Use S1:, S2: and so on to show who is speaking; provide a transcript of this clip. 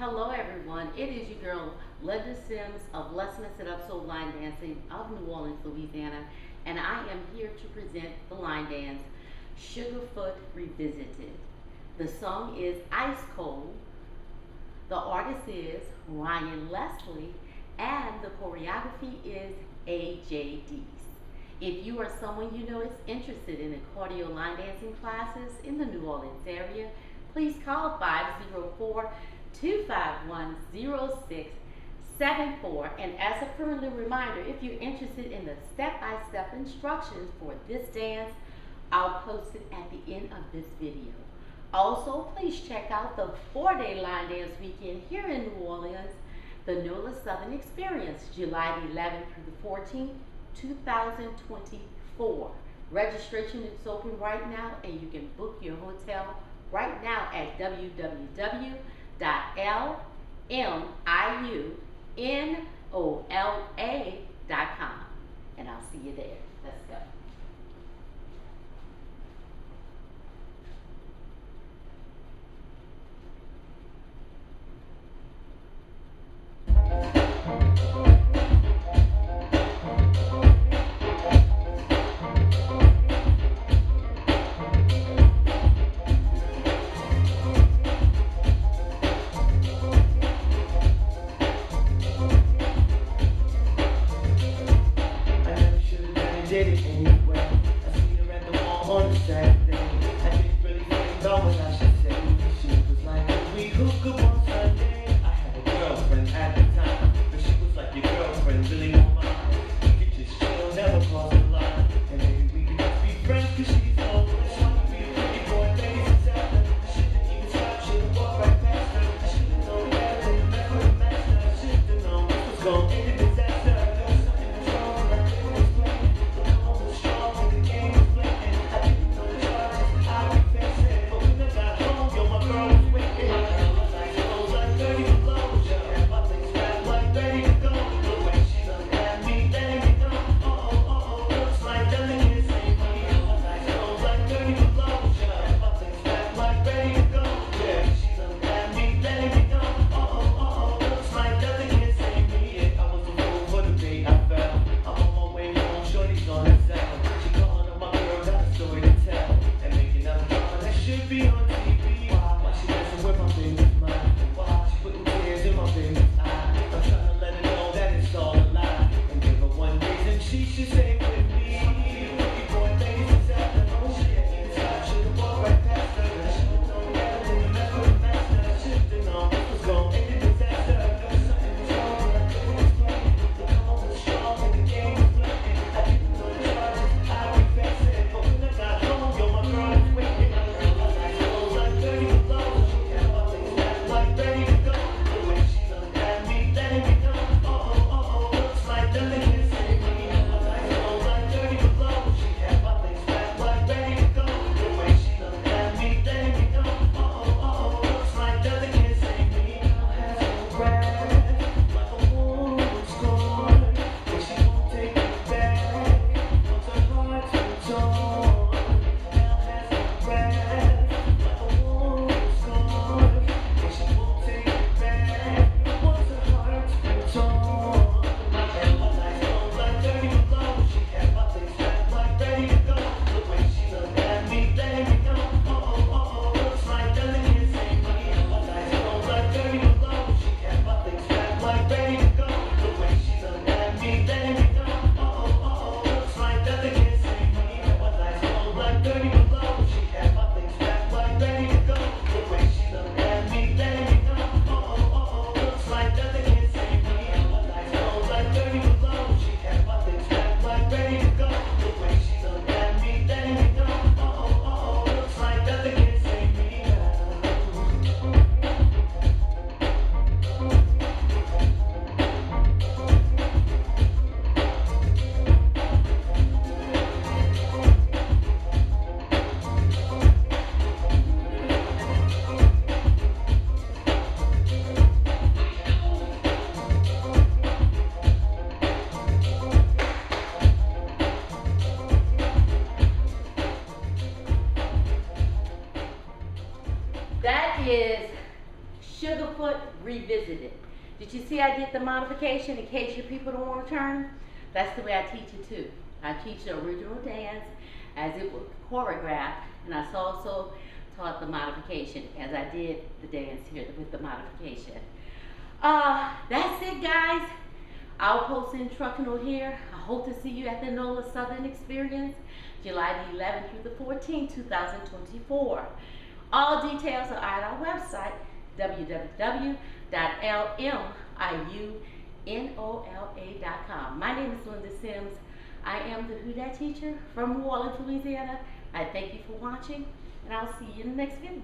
S1: Hello everyone, it is your girl Linda Sims of Let's Mess It Up Soul Line Dancing of New Orleans, Louisiana, and I am here to present the line dance Sugarfoot Revisited. The song is Ice Cold, the artist is Ryan Leslie, and the choreography is AJ DEASE. If you or someone you know is interested in cardio line dancing classes in the New Orleans area, please call 504-251-0674. And as a friendly reminder, if you're interested in the step-by-step instructions for this dance, I'll post it at the end of this video. Also, please check out the 4-day line dance weekend here in New Orleans, the NOLA Southern Experience, July 11th through the 14th, 2024. Registration is open right now, and you can book your hotel right now at www.LMIUNOLA.com. And I'll see you there. Let's go.
S2: Did it anyway. I seen her at the mall on a Saturday. I didn't really think about what I should say. She was like, we hook up on Sunday. I had a girlfriend at the time, but she was like your girlfriend, really don't mind. We could just chill, never cross the line. And maybe we could just be friends, cause she's all good. She wanted to be a pretty boy, baby, disaster. I shouldn't even stop, should've walked right past her. I should've known better than to mess with a master. I should've known this was gonna end in disaster. There was something was wrong and I couldn't explain it.
S1: Sugarfoot Revisited. Did you see I did the modification in case your people don't want to turn? That's the way I teach it too. I teach the original dance as it was choreographed, and I also taught the modification as I did the dance here with the modification. That's it, guys. I'll post the instructional here. I hope to see you at the NOLA Southern Experience, July the 11th through the 14th, 2024. All details are at our website, www.LMIUNOLA.com. My name is Linda Sims. I am the Who Dat teacher from New Orleans, Louisiana. I thank you for watching, and I'll see you in the next video.